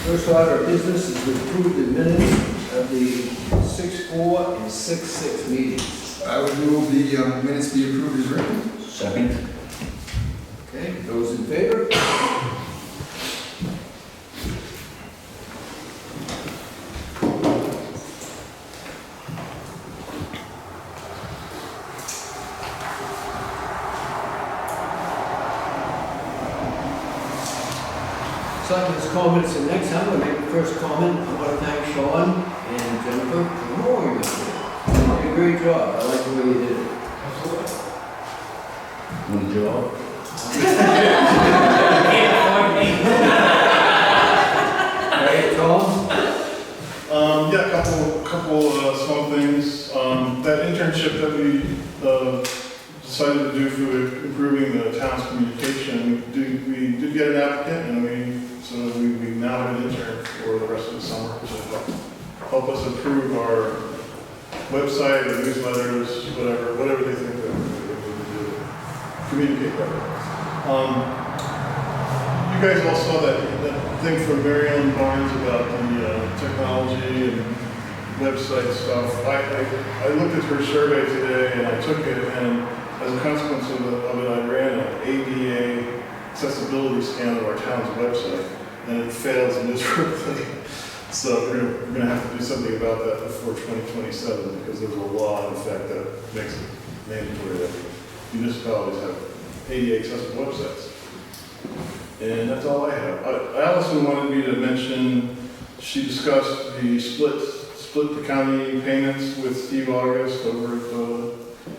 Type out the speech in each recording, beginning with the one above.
First order of business is to approve the minutes of the 6-4 and 6-6 meetings. I would move the minutes be approved as written. Second. Okay, those in favor? Selectmen's comments, and next time we'll make the first comment. I want to thank Sean and Jennifer for mowing this year. You did a great job. I like the way you did it. Good job. Right, Tom? Yeah, a couple small things. That internship that we decided to do for improving the town's communication, we did get an applicant, and we now have an intern for the rest of the summer to help us improve our website, or newsletters, whatever they think that we need to do to communicate better. You guys all saw that thing from Mary Ellen Barnes about the technology and website stuff. I looked at her survey today, and I took it, and as a consequence of it, I ran an ADA accessibility scan of our town's website, and it fails miserably. So we're going to have to do something about that before 2027, because there's a law in effect that makes it mandatory that municipalities have ADA accessible websites. And that's all I have. Allison wanted me to mention, she discussed the split the county payments with Steve August over at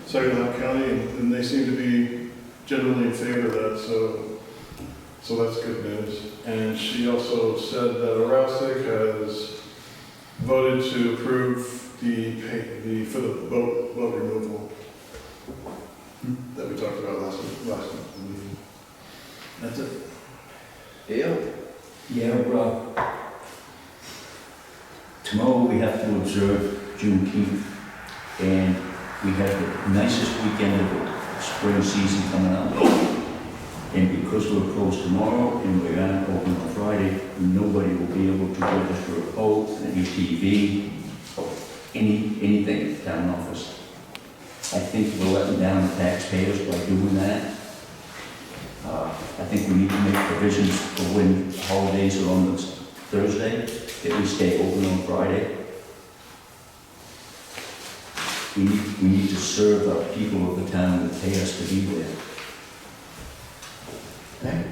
Saginaw County, and they seem to be generally in favor of that, so that's good news. And she also said that Aroustic has voted to approve for the boat removal that we talked about last month. That's it. Dale? Yeah, tomorrow we have to observe Juneteenth, and we have the nicest weekend of the spring season coming up. And because we're closed tomorrow and we aren't open on Friday, nobody will be able to register a vote, an ATV, anything at the town office. I think we're letting down the taxpayers by doing that. I think we need to make provisions for when holidays are on this Thursday, that we stay open on Friday. We need to serve the people of the town that pay us to be there. Okay.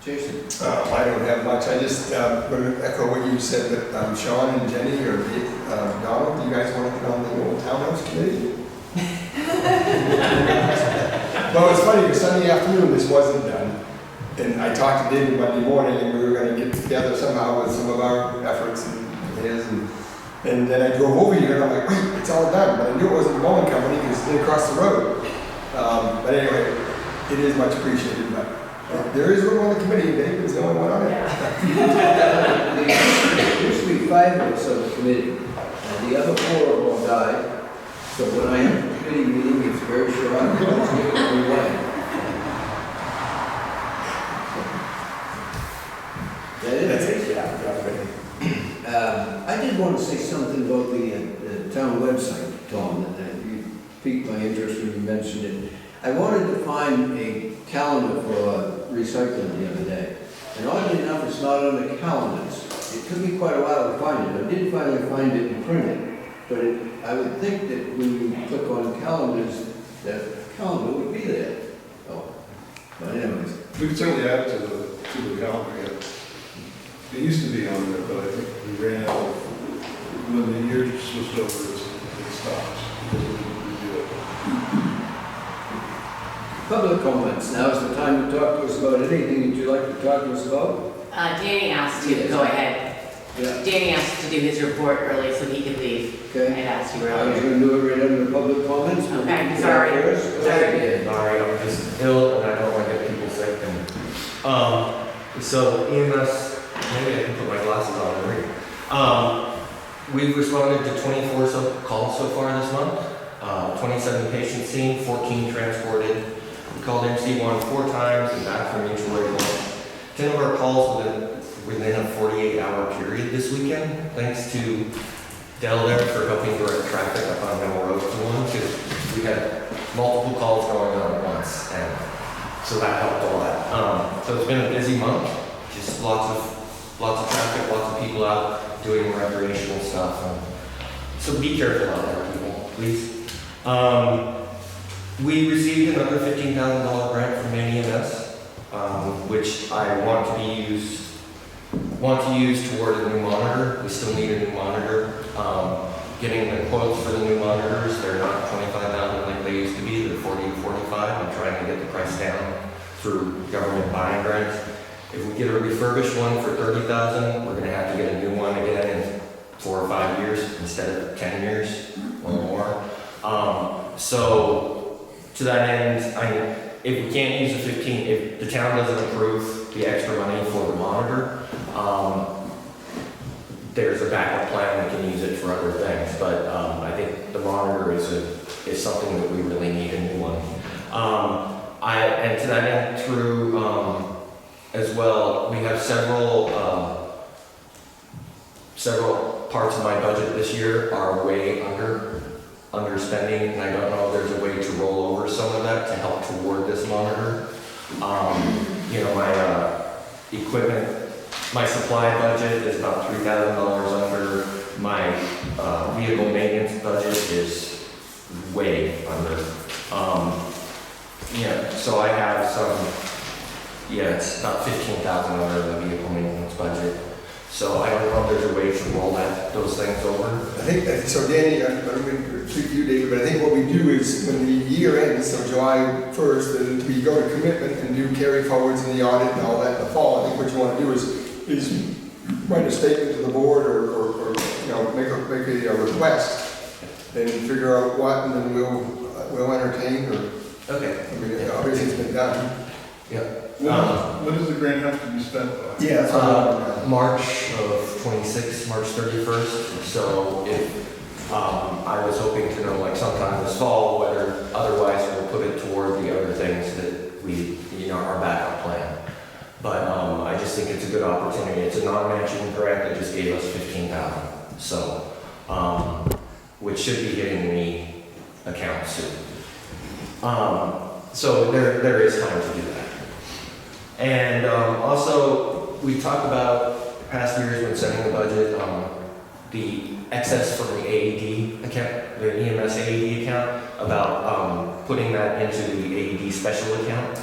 Jason? I don't have much. I just want to echo what you said, that Sean and Jenny or Donald, do you guys want to get on the old townhouse committee? Well, it's funny, because Sunday afternoon this wasn't done, and I talked to David Monday morning, and we were going to get together somehow with some of our efforts and his, and then I drove over here, and I'm like, wait, it's all done, but I knew it wasn't the mowing company because it's across the road. But anyway, it is much appreciated, but there is room on the committee, and David's the only one on it. There used to be 5 of us on the committee, and the other 4 have all died. So when I have a committee meeting, it's very short. I don't give it away. That's it, yeah. I did want to say something about the town website, Tom, that you piqued my interest when you mentioned it. I wanted to find a calendar for recycling the other day. And oddly enough, it's not on the calendars. It took me quite a while to find it. I did finally find it and print it. But I would think that when you click on calendars, that calendar would be there. Oh, but anyways. We could certainly add it to the calendar, yeah. It used to be on there, but I think we ran out of, when the year switched over, it stopped. Because we didn't review it. Public comments. Now is the time to talk to us about anything that you'd like to talk to us about. Danny asked you to go ahead. Yeah. Danny asked to do his report early so he could leave. Okay. I asked you I was earlier. going to do it right under public comments. but Okay, we can sorry. go first. Go ahead. Sorry, I'm just ill and I don't want to get people sick. And so EMS, maybe I can put my glasses on and read. We've responded to 24 calls so far this month. 27 patients seen, 14 transported. We called MC1 4 times and back from mutual aid once. 10 of our calls within a 48-hour period this weekend, thanks to Dell there for helping direct traffic up on Mill Road to one, because we had multiple calls going on at once, and so that helped a lot. So it's been a busy month, just lots of traffic, lots of people out doing recreational stuff. So be careful out there, people, please. We received another $15,000 grant from Maine EMS, which I want to use toward a new monitor. We still need a new monitor. Getting the quotes for the new monitors, they're not $25,000 like they used to be, they're $40 to $45. I'm trying to get the price down through government buying grants. If we get a refurbished one for $30,000, we're gonna have to get a new one again in 4 or 5 years instead of 10 years or more. So to that end, if we can't use the 15, if the town doesn't approve the extra money for the monitor, there's a backup plan, we can use it for other things, but I think the monitor is something that we really need, a new one. And to that end, through as well, we have several parts of my budget this year are way underspending, and I don't know if there's a way to roll over some of that to help toward this monitor. My equipment, my supply budget is about $3,000 under. My vehicle maintenance budget is way under. So I have it's about $15,000 under the vehicle maintenance budget. So I don't know if there's a way to roll those things over. I think that, so Danny, I don't mean to speak to you, David, but I think what we do is when the year ends, so July 1st, then we go to commitment and do carry forwards in the audit and all that in the fall. I think what you want to do is write a statement to the board or make a request and figure out what, and then we'll entertain or. Okay. I mean, obviously it's been done. Yeah. When does the grant have to be spent by? Yeah, that's what I'm March of 26, March 31st. So if I was hoping to know like sometime this fall whether otherwise we'll put it toward the other things that we, our backup plan. But I just think it's a good opportunity. It's a non-matching grant that just gave us $15,000. So, which should be hitting the account soon. So there is time to do that. And also, we talked about past years when setting the budget, the excess from the AED account, the EMS AED account, about putting that into the AED special account.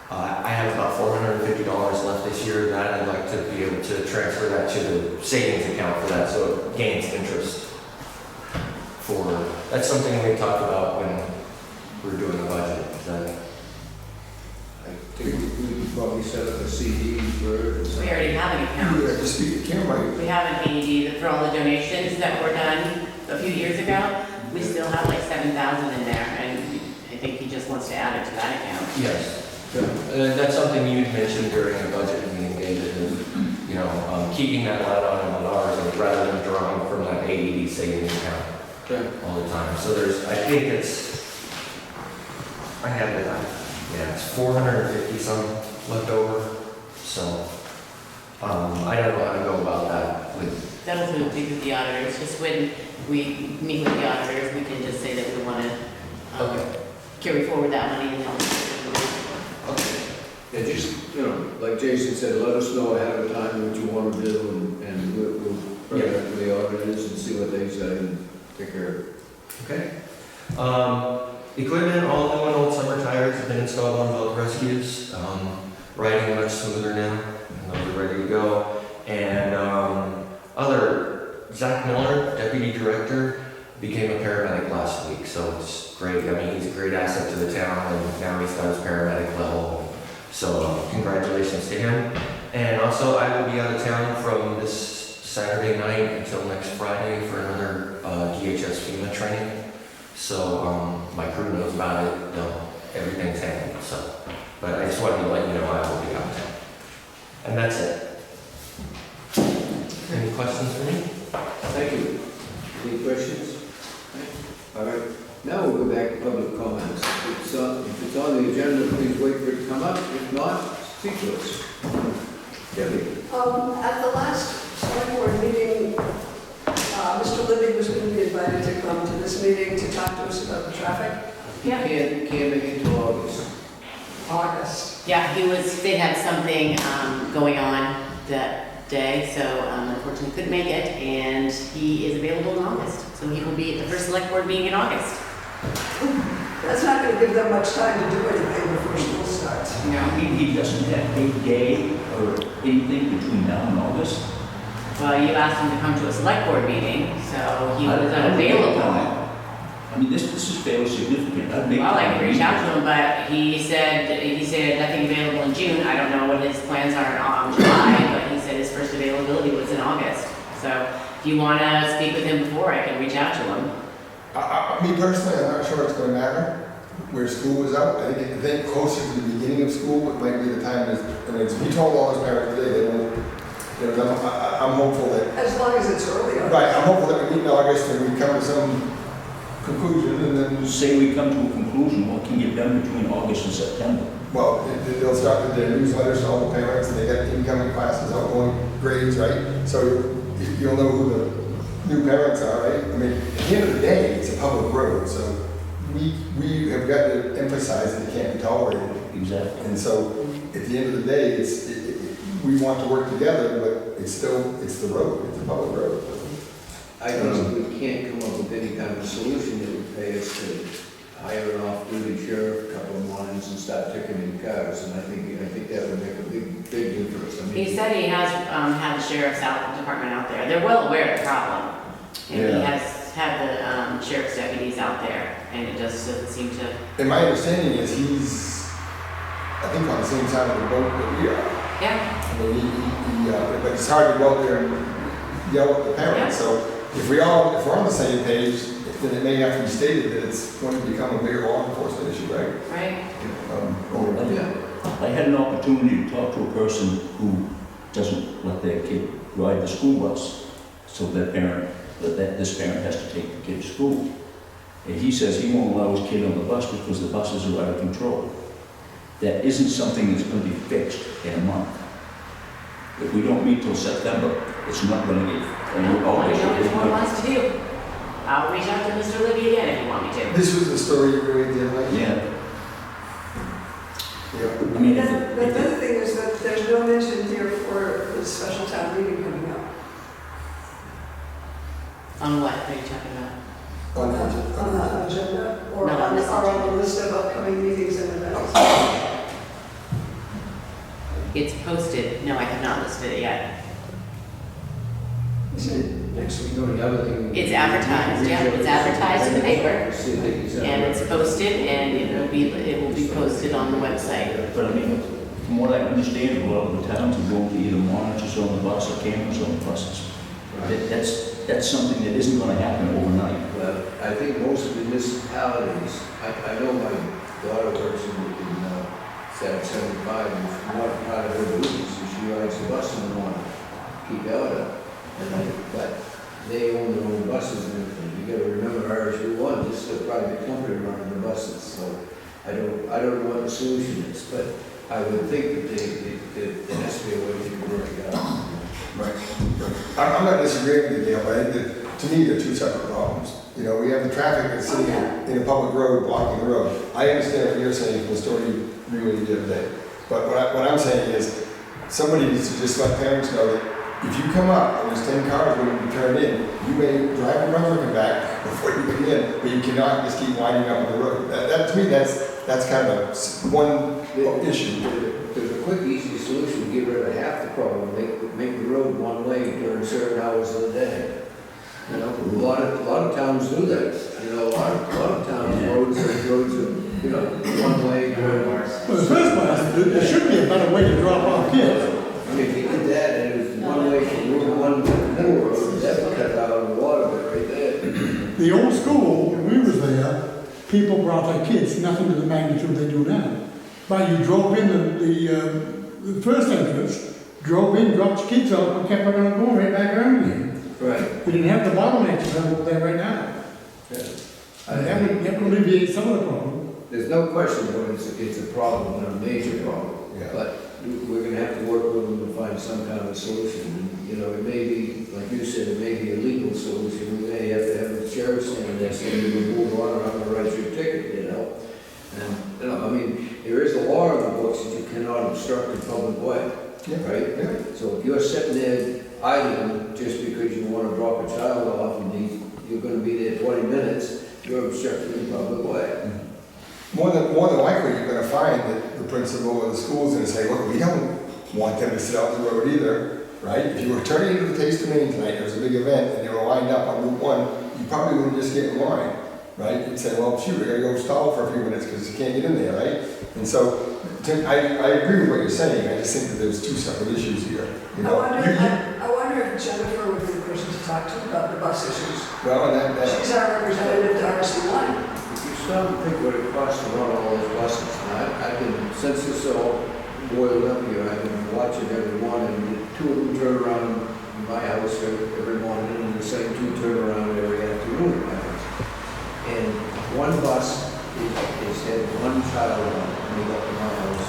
I have about $450 left this year. That I'd like to be able to transfer that to the savings account for that, so it gains interest. That's something we talked about when we were doing the budget. I think we could probably set up a CD for it or We something. already have an account. You have to speak to camera. We have an AED for all the donations that were done a few years ago. We still have like 7,000 in there, and I think he just wants to add it to that account. Yes. That's something you mentioned during the budget meeting, David, is, keeping that line on ours rather than drawing from that AED savings account all the time. So I have it, it's 450 some left over. So, I don't know how to go about that with. That'll be with the auditors. Just when we meet with the auditors, we can just say that we want to carry forward that money and help. And just, like Jason said, let us know ahead of time what you want to do, and we'll bring it to the auditors and see what they say and take care of it. Okay. Equipment, all new and old summer tires have been installed on both rescues. Riding much smoother now, and those are ready to go. And Zach Miller, Deputy Director, became a paramedic last week, so it's great. I mean, he's a great asset to the town, and now he's got his paramedic level. So congratulations to him. And also, I will be out of town from this Saturday night until next Friday for another DHS FEMA training. So my crew knows about it. Everything's handled. So, but I just wanted to let you know I will be out of town. And that's it. Any questions for me? Thank you. Any questions? All right, now we'll go back to public comments. If it's on the agenda, please wait for it to come up. If not, Speak to us. Debbie? At the last select board meeting, Mr. Libby was going to be invited to come to this meeting to talk to us about the traffic. Yeah. Can't make it till August. August. Yeah, they had something going on that day, so unfortunately couldn't make it, and he is available in August. So he will be at the first select board meeting in August. That's not going to give them much time to do anything before school starts. He doesn't have a day or anything between now and August. Well, you asked him to come to a select board meeting, so he I was don't think unavailable. I mean, this is fairly significant. I'd make. Well, I can reach out to him, but he said nothing available in June. I don't know what his plans are in July, but he said his first availability was in August. So if you want to speak with him before, I can reach out to him. Me personally, I'm not sure it's gonna matter where school is out. I think closer to the beginning of school, it might be the time if he told all his parents today, they won't, I'm hopeful that, As long as it's early. right, I'm hopeful that we meet in August and we come to some conclusion and then, Say we come to a conclusion, what can get done between August and September? well, they'll start with their newsletters to all the parents and they got incoming classes, outgoing grades, right? So you'll know who the new parents are, right? I mean, at the end of the day, it's a public road, so we have got to emphasize that it can't be tolerated. Exactly. And so, at the end of the day, we want to work together, but it's the road, it's a public road. I don't know, we can't come up with any kind of solution that would pay us to hire an off-duty sheriff, a couple of mornings and start ticketing cars, and I think that would make a big difference. I mean, He said he has had the sheriff's department out there. They're well aware of the problem. And he Yeah. has had the sheriff's deputies out there, and it just doesn't seem to. And my understanding is he's, I think, on the same side of the boat that we are. Yeah, I mean, but it's hard to go out there and yell at the parents, Yeah. so if we're on the same page, then it may have to be stated that it's going to become a bigger law enforcement issue, right? right? Yeah. I had an opportunity to talk to a person who doesn't let their kid ride the school bus, so this parent has to take the kid to school. And he says he won't allow his kid on the bus because the buses are out of control. That isn't something that's going to be fixed in a month. If we don't meet till September, it's not going to get. Let me know what he wants to do. I'll reach out to Mr. Libby again if you want me to. This was the story you read the other night? Yeah, Yeah. I mean, The other thing is that there's no mention here for the special town meeting coming up. On what are you talking about? On the agenda, or Not on this on the list of upcoming meetings and events. It's posted. No, I have not listed it yet. Next week, the other thing. It's advertised, yeah, it's advertised in the paper. And it's posted, and it will be posted on the website. but I mean, from what I understand, a lot of the towns are going to either monitors on the bus or cameras on the buses. That's something that isn't going to happen overnight. Well, I think most of the municipalities, I know my daughter works in South 75, and one part of her duties is she rides the bus in the morning, keep out of. But they own their own buses and everything. You gotta remember ours, we want, this is a private company running the buses, so I don't know what the solution is, but I would think that there has to be a way to work it out. Right. I'm not disagreeing with you, Gail, but I think that, to me, they're two separate problems. You know, we have the traffic that's sitting in a public road, blocking the road. I understand what you're saying from the story you relayed the other day. But what I'm saying is, somebody needs to just let parents know that if you come up and there's 10 cars waiting to be turned in, you may drive to Brunswick and back before you get in, but you cannot just keep winding up on the road. To me, that's kind of one issue. There's a quick, easy solution to get rid of half the problem, make the road one way during certain hours of the day. You know, a lot of towns do that. You know, a lot of towns, roads are, one way during. Well, the first place, there should be a better way to drop off kids. I mean, if you did that, and it was one way from Route 1 to the middle road, that would cut out the water bit right there. The old school, when we was there, people brought their kids, nothing to the magnitude they do now. But you drove in the first entrance, drove in, dropped your kids off, and kept on going right back around again. Right. We didn't have the bottlenecks that are over there right now. Yeah. And that would alleviate some of the problem. there's no question that it's a problem, and a major problem. Yeah. But we're gonna have to work with them to find some kind of a solution. And, you know, it may be, like you said, it may be a legal solution. We may have to have the sheriff stand there saying, you move on, or I'm gonna write you a ticket, you know? And, you know, I mean, there is a law in the books that you cannot obstruct the public way, Yeah. right? Yeah. So if you're sitting there idling just because you wanna drop a child off and you're gonna be there 20 minutes, you're obstructing the public way. More than likely, you're gonna find that the principal or the school's gonna say, look, we don't want them to sit out in the road either, right? If you were turning into the Taste of Maine tonight, there was a big event, and they were lined up on Route 1, you probably wouldn't just get in line, right? You'd say, well, shoot, I gotta go stall for a few minutes because you can't get in there, right? And so, I agree with what you're saying, I just think that there's two separate issues here. You know, I wonder if Jennifer would be the person to talk to about the bus issues. well, and that, She's our representative to RC1. If you stop and think what it costs to run all those buses, and I've been, since this all boiled up here, I've been watching every morning, two of them turn around in my house every morning, and the same two turn around every afternoon in my house. And one bus is had one child on it, coming up to my house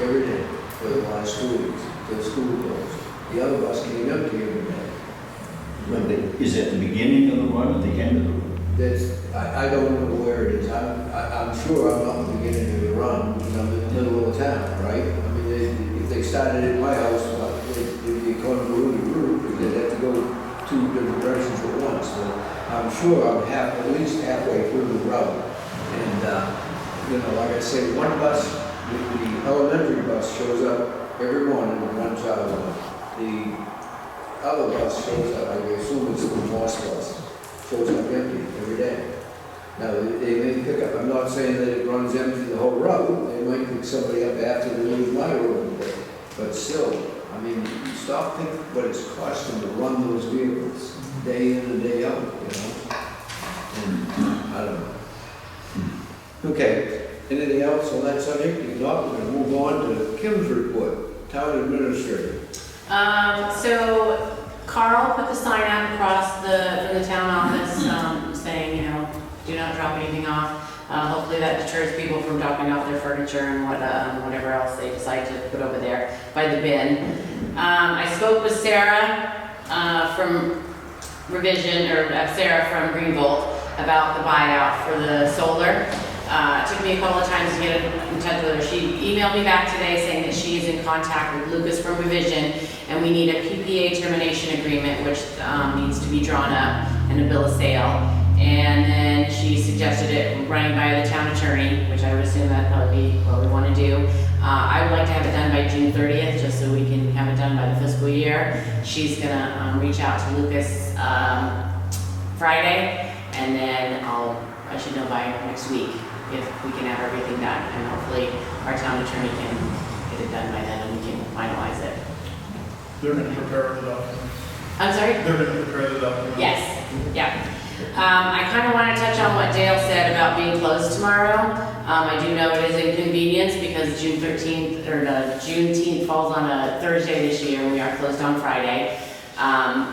every day for the last 2 weeks, till school closed. The other bus came empty every day. Is that the beginning of the run or the end of the run? I don't know where it is. I'm sure I'm not in the beginning of the run, and I'm in the middle of the town, right? I mean, if they started at my house, well, it'd be a convoluted route, because they'd have to go two different directions at once. So I'm sure I'm at least halfway through the route. And, you know, like I say, one bus, the elementary bus shows up every morning with one child on it. The other bus shows up, I assume it's the Moss bus, shows up empty every day. Now, they may pick up, I'm not saying that it runs empty the whole route, they might pick somebody up after they leave my road, but still, I mean, you stop thinking what it's costing to run those vehicles day in and day out, you know? And, I don't know. Okay, anything else on that subject? If not, we're gonna move on to Kim's report, town administrator. So Carl put the sign out across from the town office, saying, you know, do not drop anything off. Hopefully that deters people from dropping off their furniture and whatever else they decide to put over there by the bin. I spoke with Sarah from Revision, or Sarah from Greenvolt, about the buyout for the solar. It took me a couple of times to get in touch with her. She emailed me back today saying that she is in contact with Lucas from Revision, and we need a PPA termination agreement, which needs to be drawn up, and a bill of sale. And then she suggested it running by the town attorney, which I would assume that'd probably be what we want to do. I would like to have it done by June 30th, just so we can have it done by the fiscal year. She's gonna reach out to Lucas Friday, and then I should know by next week if we can have everything done, and hopefully our town attorney can get it done by then and we can finalize it. They're gonna prepare the document. I'm sorry? They're gonna prepare the document. Yes, yeah. I kind of want to touch on what Dale said about being closed tomorrow. I do know it is inconvenience because June 13th, or Juneteenth falls on a Thursday this year, and we are closed on Friday.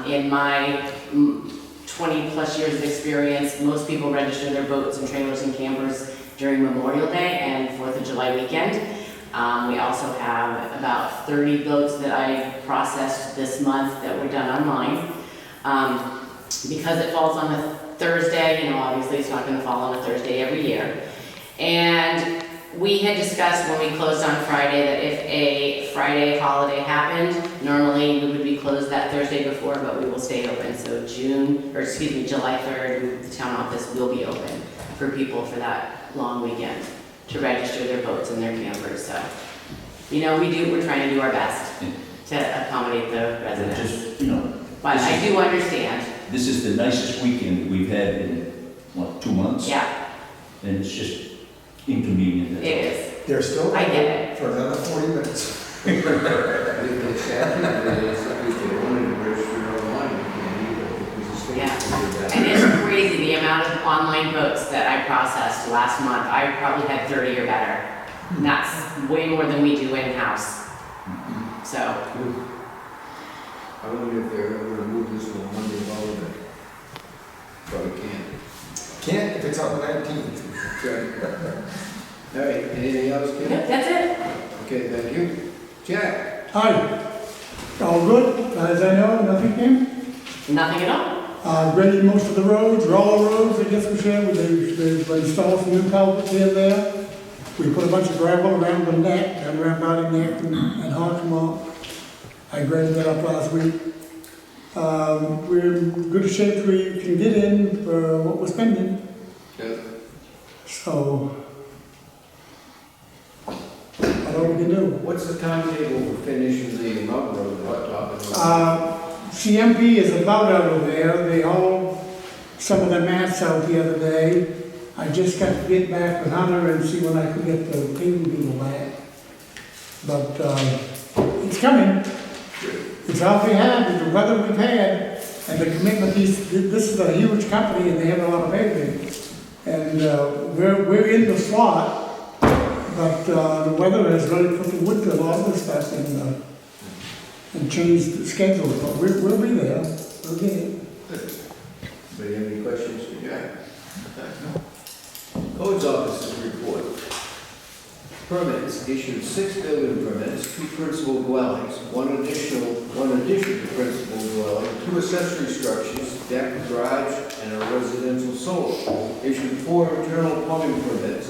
In my 20 plus years of experience, most people register their boats and trailers and campers during Memorial Day and 4th of July weekend. We also have about 30 boats that I processed this month that were done online. Because it falls on a Thursday, you know, obviously it's not going to fall on a Thursday every year. And we had discussed when we closed on Friday that if a Friday holiday happened, normally we would be closed that Thursday before, but we will stay open. So July 3rd, the town office will be open for people for that long weekend to register their boats and their campers. So, you know, we're trying to do our best to accommodate the residents. Just, you know. But I do understand. This is the nicest weekend we've had in, 2 months? Yeah, And it's just inconvenient. that's it all. is. they're still I get it. for another 40 minutes. It's happening, if they wanted to register online, you can't either, because the state did that. And it's crazy the amount of online boats that I processed last month. I probably had 30 or better. And that's way more than we do in-house. So, I wonder if they're ever gonna move this to a Monday holiday. Probably can't. Can't if it's on the 19th. Okay. All right, anything else, Kim? Yep, that's it. Okay, thank you. Jack? Hi. All good, as I know, nothing came. Nothing at all. Graded most of the roads, roller roads, I guess we said, they've installed some new culverts here and there. We put a bunch of gravel around the neck, and around Valley Neck and Hawksmoor. I graded that up last week. We're in good shape we can get in for what we're spending. Good. So, that's all we can do. What's the timetable for finishing the mountain road, hot top? CMP is about out of there. They hauled some of the mats out the other day. I just got to get back with Hunter and see when I could get the paving people back. But it's coming. It's all we have, with the weather we've had, and the commitment. This is a huge company, and they have a lot of paving. And we're in the slot, but the weather has really put the wood to a lot of this stuff and changed the schedule. But we'll be there. We'll get it. Anybody have any questions for Jack? Codes Office's report. Permits, issued 6 building permits, 2 principal dwellings, one addition to principal dwelling, 2 accessory structures, deck, garage, and a residential solar. Issued 4 internal plumbing permits.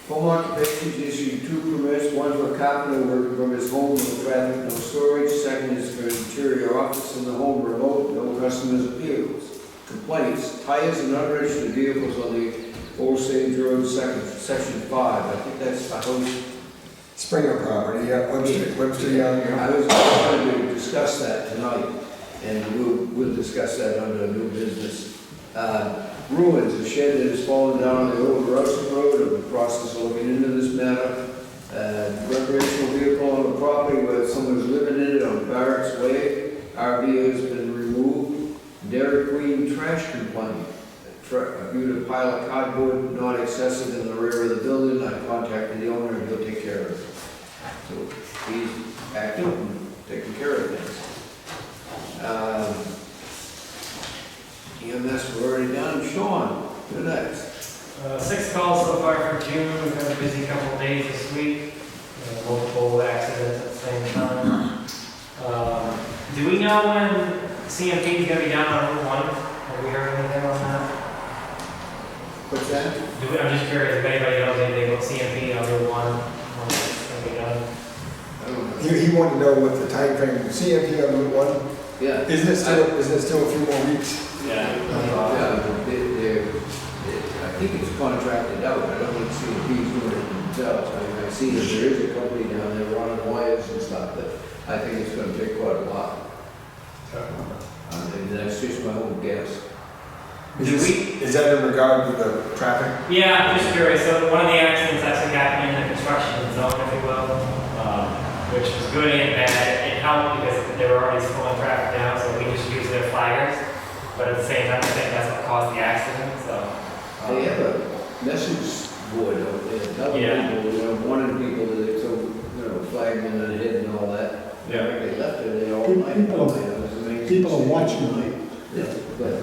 Home occupations issued 2 permits, one for carpenter working from his home, no traffic, no storage. Second is for interior office in the home, remote, no customers' appeals. Complaints, tires and unregistered vehicles on the Old Sage Road, section 5. I think that's the host. Springer property, yeah, Webster Young. I was going to discuss that tonight, and we'll discuss that under new business. Ruins, a shed that has fallen down on the old Russell Road. I'm in the process of looking into this matter. Recreational vehicle on the property where someone's living in it on Barrett's Way. RV has been removed. Dairy Queen trash complaint. Viewed a pile of cardboard not excessive in the rear of the building. I contacted the owner and he'll take care of it. So he's active and taking care of things. EMS we're already done. Sean, you're next. 6 calls so far for June. We've had a busy couple of days this week. Multiple accidents at the same time. Do we know when CMP is going to be down on Route 1? Have we heard anything on that? What's that? I'm just curious if anybody knows anything about CMP on Route 1, when it's going to be done. I don't know. He wanted to know what the time frame, CMP on Route 1, Yeah. isn't it still a few more weeks? I think it's contracted out. I don't think CMP's doing it themselves. I mean, I see that there is a company down there running wires and stuff, but I think it's gonna take quite a while. And that's just my own guess. Is that in regard to the traffic? Yeah, I'm just curious. So one of the accidents actually happened in the construction zone, if you will, which was good and bad. It helped because they were already slowing traffic down, so we just used their flaggers. But at the same time, I think that's what caused the accident. So They have a message board out there telling people, warning people that it's so, flagging in the head and all that. Yeah. They left it there all night. People are watching. Yeah, but,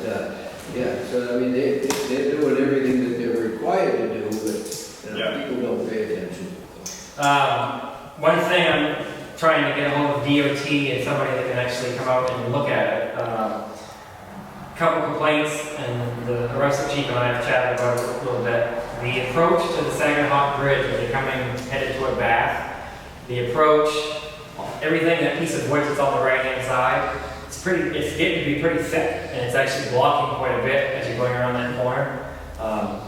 so I mean, they're doing everything that they're required to do, but, people don't pay attention. one thing I'm trying to get a hold of DOT and somebody that can actually come out and look at it. Couple complaints, and the rest of Chief and I have chatted about it a little bit. The approach to the Saginaw Bridge, when you're headed toward Bath, the approach, everything, that piece of wood that's on the right-hand side, it's getting to be pretty thick, and it's actually blocking quite a bit as you're going around that corner.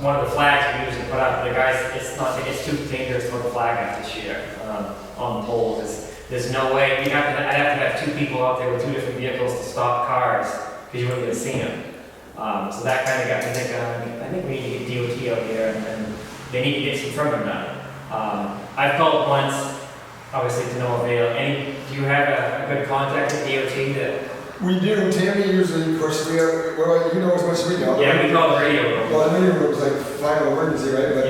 One of the flags we usually put up, the guys, it's too dangerous to put a flag up this year on the pole. There's no way, I'd have to have 2 people out there with 2 different vehicles to stop cars, because you wouldn't have seen them. So that kind of got me thinking, I think we need to get DOT out here, and they need to get some trimming done. I've called once, obviously to no avail. Do you have a good contact with DOT that? We do. Tammy usually, of course, you know as much as we know. Yeah, we call the radio room. Well, the radio room's like final emergency, right? But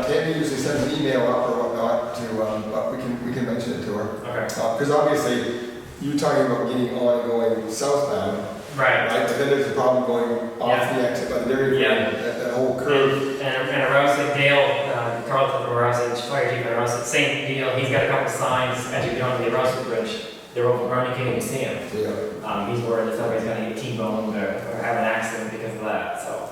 Tammy usually sends an email up or whatnot to, but we can mention it to her. Okay. Because obviously, you're talking about getting on and going southbound. Right. But then there's a problem going off the exit by the dairy farm, that whole curve. And arouse like Dale, Carlton from Rouse's, Fire Chief at Rouse, same deal, he's got a couple signs as you get on the Rouse Bridge, they're overgrown, you can't even see them. Yeah, He's worried that somebody's gonna get T-boned or have an accident because of that, so.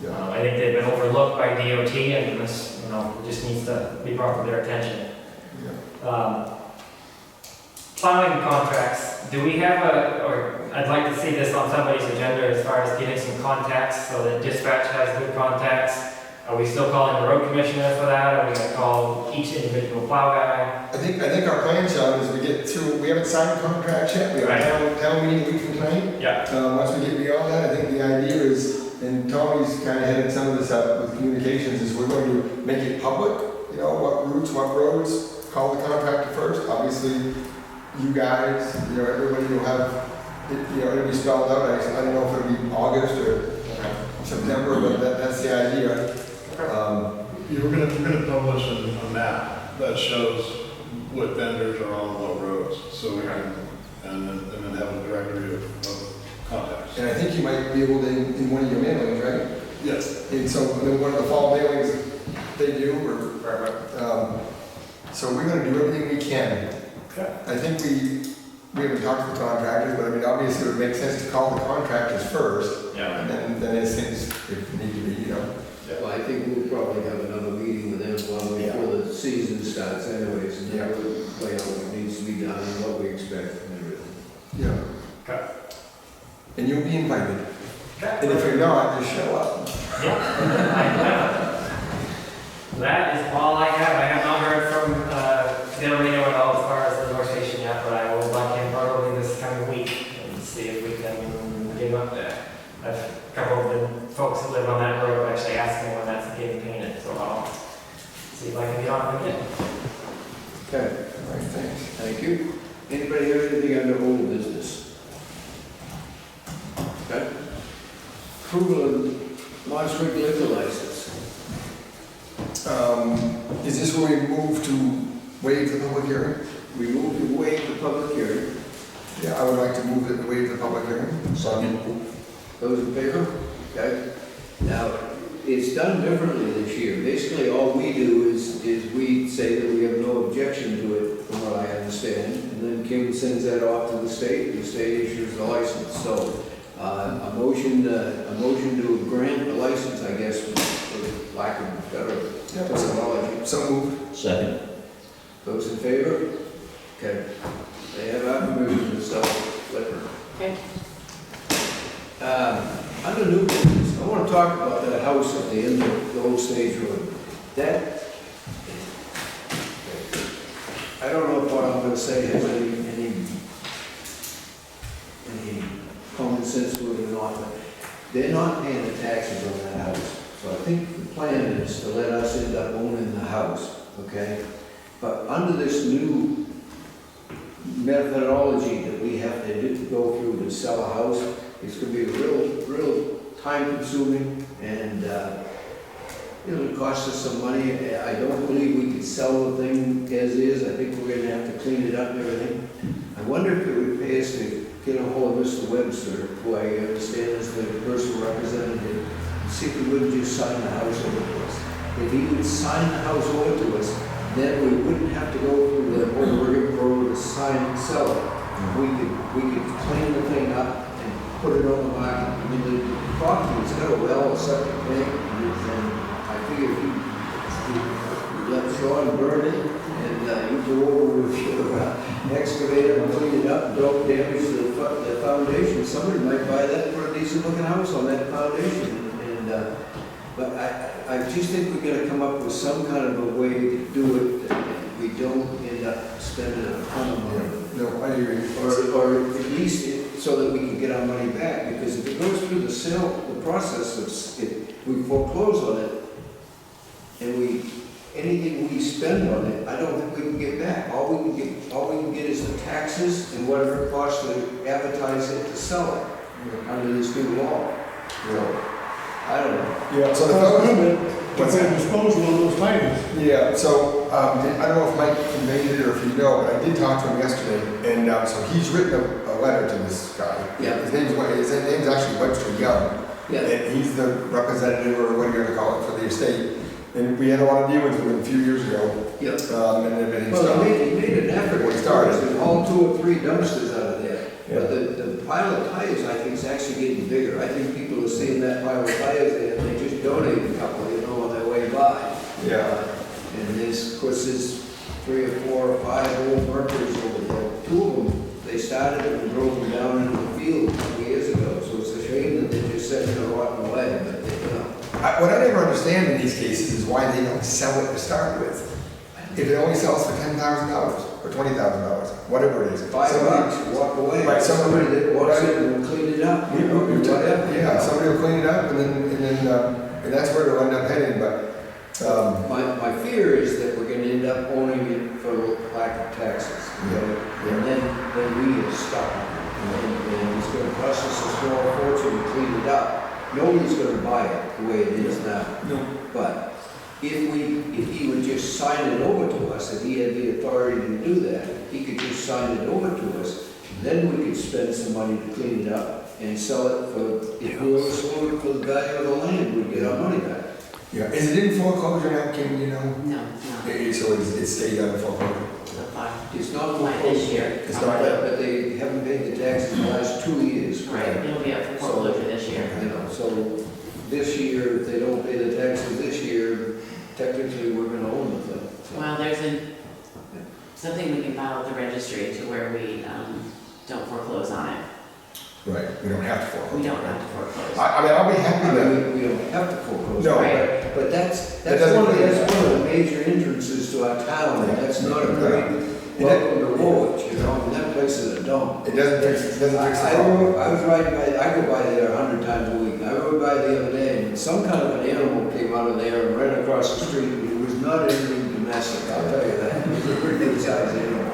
yeah. I think they've been overlooked by DOT and this, it just needs to be brought to their attention. Plowing contracts, do we have or I'd like to see this on somebody's agenda as far as getting some contacts so that dispatch has good contacts. Are we still calling the road commissioner for that? Are we gonna call each individual plow guy? I think our plan, Sean, is we get through, we haven't signed contracts yet, we have Right. town meeting week from tonight. Yeah. Once we get beyond that, I think the idea is, and Tommy's kind of headed some of this up with communications, is we're going to make it public, what routes, what roads, call the contractor first, obviously, you guys, everybody will have, it'll be spelled out, I don't know if it'll be August or September, but that's the idea. We're gonna publish a map that shows what vendors are on what roads, so we can, and then have a directory of contacts. And I think you might be able to, in one of your mailings, right? Yes. And so, one of the fall mailings they do, so we're gonna do everything we can. Okay. I think we haven't talked to the contractors, but I mean, obviously it would make sense to call the contractors first, Yeah. and then as things, if need to be, Well, I think we'll probably have another meeting with them while before the season starts anyways, and then we'll lay out what needs to be done and what we expect and everything. Yeah. Okay. And you'll be invited. Okay. And if you're not, just show up. That is all I have. I have not heard from Del Reno at all as far as the North Station yet, but I will bug him probably this coming week and see if we can get him up there. A couple of the folks that live on that road actually asked me when that's getting painted, so I'll see if I can get on with it. Okay, All right, thanks. thank you. Anybody have anything under old business? Okay. Approval of Marshwick liquor license. Is this where we move to waive the public hearing? We move to waive the public hearing. Yeah, I would like to move that we waive the public hearing. Second. Those in favor? Okay. Now, it's done differently this year. Basically, all we do is we say that we have no objection to it, from what I understand. And then Kim sends that off to the state issues the license. So, a motion to grant the license, I guess, for lack of better terminology. So moved. Second. Those in favor? Okay. They have our permission to sell liquor. Okay. Under new business, I want to talk about that house at the end of the old stage road. That, I don't know if what I'm going to say has any common sense to it or not, but they're not paying the taxes on that house. So I think the plan is to let us end up owning the house, okay? But under this new methodology that we have to go through to sell a house, it's going to be real time consuming, and it'll cost us some money. I don't believe we could sell the thing as is. I think we're going to have to clean it up and everything. I wonder if it would pay us to get a hold of Mr. Webster, who I understand is the personal representative, and see if he wouldn't just sign the house over to us. If he would sign the house over to us, then we wouldn't have to go through the whole rigmarole to sign and sell it. We could clean the thing up and put it on the market. I mean, the property's got a well, a septic tank, and I figure if you let Sean burn it, and you go over with your excavator and clean it up, don't damage the foundation, somebody might buy that for a decent looking house on that foundation. But I just think we're gonna come up with some kind of a way to do it that we don't end up spending a ton of money. No, I agree. Or at least so that we can get our money back, because if it goes through the process of we foreclose on it, and anything we spend on it, I don't think we can get back. All we can get is the taxes and whatever it costs to advertise it to sell it under this new law. So, I don't know. Yeah, so the Well, fellow, what's their disposal of those tires? yeah, so, I don't know if Mike conveyed it or if you know, but I did talk to him yesterday, and, so he's written a letter to this guy. Yeah. His name's actually Webster Young. Yeah. And he's the representative, or what you're gonna call it, for the estate. And we had a lot of dealings with him a few years ago, Yep. and everything Well, stopped. they made an effort. When we started. There's all 2 or 3 dumpsters out of there. Yeah. But the pile of tires, I think, is actually getting bigger. I think people are seeing that pile of tires there, and they just donate a couple, on their way by. Yeah. And there's, of course, there's 3 or 4 or 5 old workers over there. 2 of them, they started it and drove them down into the field a couple years ago. So it's a shame that they're just sitting there rotting away, but, What I never understand in these cases is why they don't sell it to start with. If it only sells for $10,000 or $20,000, whatever it is. $5, walk away. Right, Somebody that walks in will clean it up, whatever. Yeah, somebody will clean it up and that's where it'll end up heading, but, My fear is that we're gonna end up owning it for lack of taxes. And then we are stuck. And it's gonna cost us a small fortune to clean it up. Nobody's gonna buy it the way it is now. No. But if he would just sign it over to us, if he had the authority to do that, he could just sign it over to us, then we could spend some money to clean it up and sell it for, if we were sold it for the value of the land, we'd get our money back. Yeah, is it in foreclosure now, Kim, you know? No, it's So it stayed on foreclosure? not. It's not Like this year. It's not but they haven't paid the taxes in the last 2 years. Right, it'll be up for foreclosure this year. So this year, if they don't pay the taxes this year, technically, we're gonna own the thing. So- Well, there's something we can file at the registry to where we don't foreclose on it. Right, we don't have to foreclose. We don't have to foreclose. I mean, I'll be happy I to, mean, we don't have to foreclose. No. Right. But that's doesn't- one of the major entrances to our town, and that's not a great welcome to Woolwich, and that place is a dump. it doesn't fix the I problem. was riding by, I go by there 100 times a week. I rode by the other day, and some kind of an animal came out of there and ran across the street. It was not anything domestic, I'll tell you that. It was a pretty good sized animal.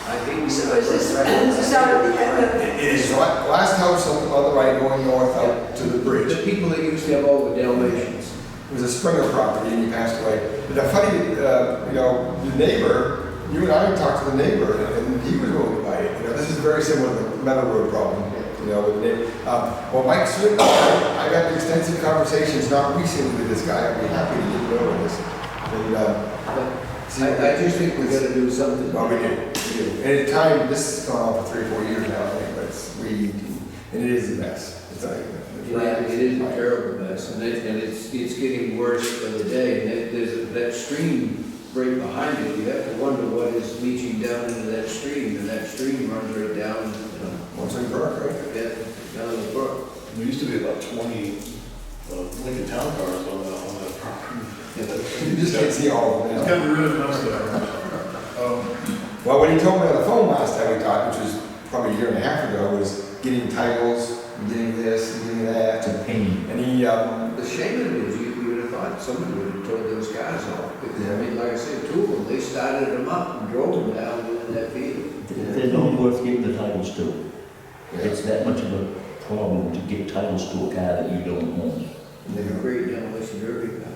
I hate So is this out at the end of? It is last house on the right going north out to the bridge. The people that used to have all the Dalmatians. It was a Springer property and he passed away. But the funny, the neighbor, you and I talked to the neighbor and he was willing to buy it. This is very similar to the Meadow Road problem, with the neighbor. Well, Mike Swinton, I got extensive conversations, not recently with this guy. I'd be happy to get over this. And, I just think we gotta do something. well, we do. And at the time, this has gone on for 3 or 4 years now, I think, but it's weed, and it is a mess. It's like, Yeah, it is a terrible mess, and it's getting worse by the day. And there's that stream right behind it. You have to wonder what is leaching down into that stream, and that stream runs right down, Once in Brook, right? down the brook. There used to be about 20 Lincoln Town cars on that property. You just can't see all of them It's now. gotten rid of most of them. Well, when he told me on the phone last time we talked, which was probably a year and a half ago, was getting titles, and getting this, and getting that, It's a pain. and he, The shame of it is, you would have thought somebody would have towed those cars off. Because, I mean, like I said, 2 of them, they started them up and drove them down into that field. They're not worth giving the titles to. It's that much of a problem to get titles to a car that you don't own. They're a great demolition derby car.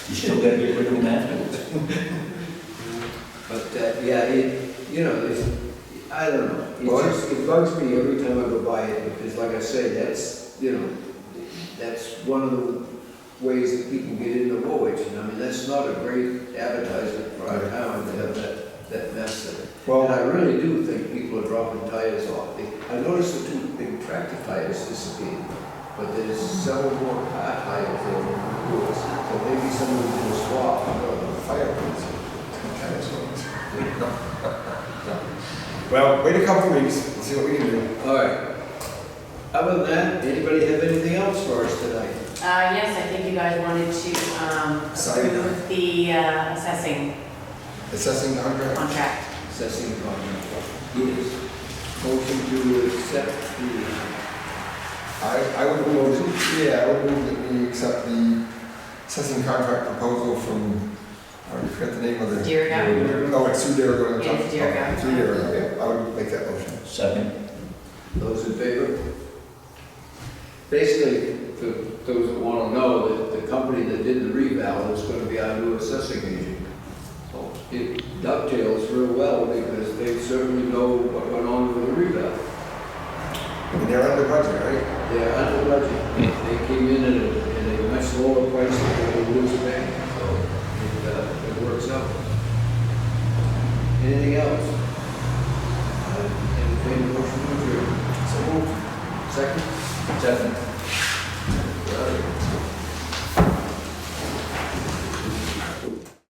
You still gotta get rid of them afterwards. But, it's, I don't know. Well, It bugs me every time I go by it, because like I say, that's one of the ways that people get into Woolwich. And I mean, that's not a great advertisement for our town to have that mess there. well, And I really do think people are dropping tires off. I noticed the 2 big tractor tires disappeared, but there's several more car tires there than there was. So maybe someone did a swap. fire pits. Well, wait a couple of weeks, and see what we can do. All right. Other than that, anybody have anything else for us tonight? Yes, I think you guys wanted to Sign it. approve the assessing Assessing contract. contract. Assessing contract. Yes. Motion to accept I would move, I would move that we accept the assessing contract proposal from, I forgot the name of the. Dear God. Oh, it's Sue Derigo. Yeah, it's Derigo. Sue Derigo, yeah, I would make that motion. Second. those in favor. Basically, for those that want to know, that the company that did the reval is going to be our new assessing agent. So it dovetails real well because they certainly know what went on with the reval. And they're under budget, right? They're under budget. They came in at a much lower price than they would lose paying. So it works out. Anything else? Entertain a motion to adjourn. So moved. Second? Second.